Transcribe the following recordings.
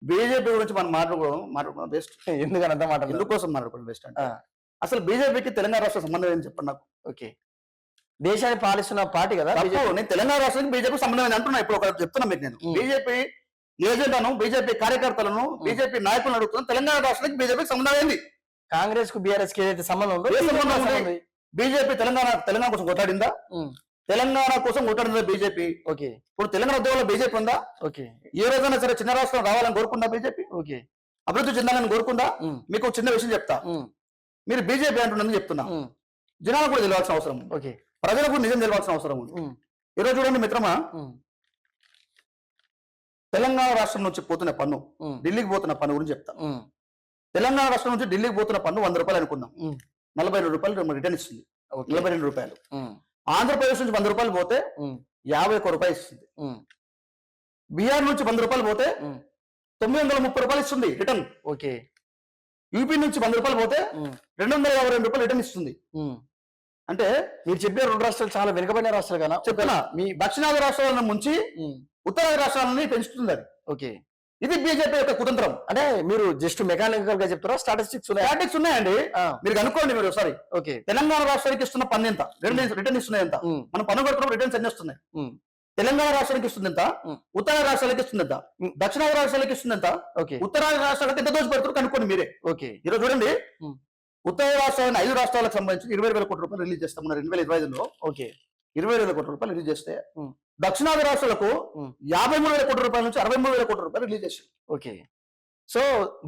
BJP గురించి మనం మాట్లాడుకోవడం బెస్ట్. ఎందుకని అంత మాట? ఎందుకోసం మాట్లాడుకోవడం బెస్ట్ అంటే అసలు బీజేపీకి తెలంగాణ రాష్ట్ర సంబంధం ఏంటి చెప్పండి నాకు. ఓకే, దేశాన్ని పాలిస్తున్న పార్టీ కదా. నేను తెలంగాణ రాష్ట్రానికి బీజేపీ సంబంధం ఏంటి అంటున్నా. ఇప్పుడు ఒక చెప్తున్నా మీకు, నేను బీజేపీ ఏజెండాను, బీజేపీ కార్యకర్తలను, బీజేపీ నాయకులను అడుగుతున్నాను. తెలంగాణ రాష్ట్రానికి బీజేపీకి సంబంధం ఏంది? కాంగ్రెస్ కు బీఆర్ఎస్ కి ఏదైతే సంబంధం ఉందో, బీజేపీ తెలంగాణ కోసం కొట్లాడిందా? తెలంగాణ కోసం కొట్లాడిందా బీజేపీ? ఓకే, ఇప్పుడు తెలంగాణ ఉద్యోగంలో బీజేపీ ఉందా? ఓకే, ఏ రోజైనా సరే చిన్న రాష్ట్రం రావాలని కోరుకుందా బీజేపీ? ఓకే, అభివృద్ధి చెందాలని కోరుకుందా? మీకు చిన్న విషయం చెప్తా. మీరు బీజేపీ అంటున్నది చెప్తున్నా, జనాలకు కూడా తెలియాల్సిన అవసరం, ఓకే, ప్రజలకు నిజం తెలియాల్సిన అవసరం ఉంది. ఈరోజు చూడండి మిత్రమా, తెలంగాణ రాష్ట్రం నుంచి పోతున్న పన్ను, ఢిల్లీకి పోతున్న పన్ను గురించి చెప్తా. తెలంగాణ రాష్ట్రం నుంచి ఢిల్లీకి పోతున్న పన్ను 100 రూపాయలు అనుకుందాం, 42 రూపాయలు రిటర్న్ ఇస్తుంది, 42 రూపాయలు. ఆంధ్రప్రదేశ్ నుంచి 100 రూపాయలు పోతే 51 రూపాయలు ఇస్తుంది. బీహార్ నుంచి 100 రూపాయలు పోతే 930 రూపాయలు ఇస్తుంది రిటర్న్. ఓకే, యూపీ నుంచి 100 రూపాయలు పోతే 252 రూపాయలు రిటర్న్ ఇస్తుంది. అంటే మీరు చెప్పే 2 రాష్ట్రాలు చాలా వెనుకబడిన రాష్ట్రాలు కదా. చెప్తున్నా, మీ దక్షిణాది రాష్ట్రాలను ముంచి ఉత్తరాది రాష్ట్రాలని పెంచుతుంది అది. ఓకే, ఇది బీజేపీ యొక్క కుతంత్రం. అంటే మీరు జస్ట్ మెకానికల్ గా చెప్తారా? స్టాటిస్టిక్స్ ఉన్నాయండి, మీరు కనుక్కోండి మీరు ఒకసారి. ఓకే, తెలంగాణ రాష్ట్రానికి ఇస్తున్న పన్ను ఎంత, రిటర్న్ ఇస్తున్నాయి ఎంత, మనం పన్ను కడుతున్నప్పుడు రిటర్న్స్ ఎన్ని వస్తున్నాయి? తెలంగాణ రాష్ట్రానికి ఇస్తుంది ఎంత, ఉత్తరాది రాష్ట్రాలకి ఇస్తుంది ఎంత, దక్షిణాది రాష్ట్రాలకి ఇస్తుంది ఎంత, ఉత్తరాది రాష్ట్రాలకు ఎంత దోచి పెడతారు కనుక్కోండి మీరే. ఓకే, ఈరోజు చూడండి, ఉత్తర రాష్ట్రాలను 5 రాష్ట్రాలకు సంబంధించి 20,000 కోట్ల రూపాయలు రిలీజ్ చేస్తాం 2025లో. ఓకే, 20,000 కోట్ల రూపాయలు రిలీజ్ చేస్తే దక్షిణాది రాష్ట్రాలకు 53,000 కోట్ల రూపాయల నుంచి 63,000 కోట్ల రూపాయలు రిలీజ్ చేశారు. ఓకే, సో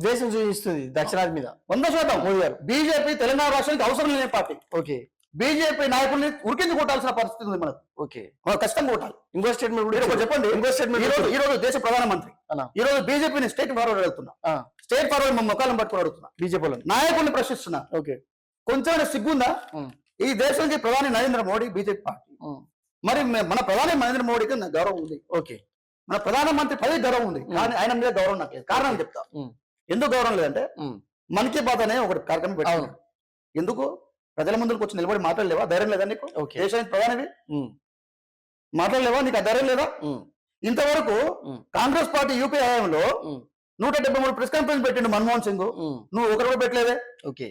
దేశం చూపిస్తుంది దక్షిణాది మీద 100%. మోదీ గారు బీజేపీ తెలంగాణ రాష్ట్రానికి అవసరం లేని పార్టీ. ఓకే, బీజేపీ నాయకుల్ని ఉరికించి కొట్టాల్సిన పరిస్థితి ఉంది మనకు. ఓకే, ఖచ్చితంగా కొట్టాలి. ఇంకో స్టేట్మెంట్ చెప్పండి. ఇంకో స్టేట్మెంట్, ఈ రోజు దేశ ప్రధానమంత్రి ఈ రోజు బీజేపీని స్టేట్ ఫార్వర్డ్ అడుగుతున్నా, స్టేట్ ఫార్వర్డ్ మా ముఖాలను పట్టుకుని అడుగుతున్నా, బీజేపీ నాయకుల్ని ప్రశ్నిస్తున్నా. ఓకే, కొంచెం సిగ్గుందా? ఈ దేశానికి ప్రధాని నరేంద్ర మోడీ బీజేపీ పార్టీ, మరి మన ప్రధాని నరేంద్ర మోడీకి నాకు గౌరవం ఉంది. ఓకే, మన ప్రధానమంత్రి పదవి గౌరవం ఉంది, కానీ ఆయన మీద గౌరవం నాకు లేదు. కారణం చెప్తా, ఎందుకు గౌరవం లేదంటే మన్ కీ బాత్ అనే ఒకటి కార్యక్రమం పెట్టాను. ఎందుకు ప్రజల ముందుకు వచ్చి నిలబడి మాట్లాడలేవా? ధైర్యం లేదా నీకు? దేశానికి ప్రధానివి మాట్లాడలేవా? నీకు ఆ ధైర్యం లేదా? ఇంతవరకు కాంగ్రెస్ పార్టీ యూపీ హయాంలో 173 ప్రెస్ కాన్ఫరెన్స్ పెట్టిండు మన్మోహన్ సింగ్, నువ్వు ఒకరు పెట్టలేదే. ఓకే,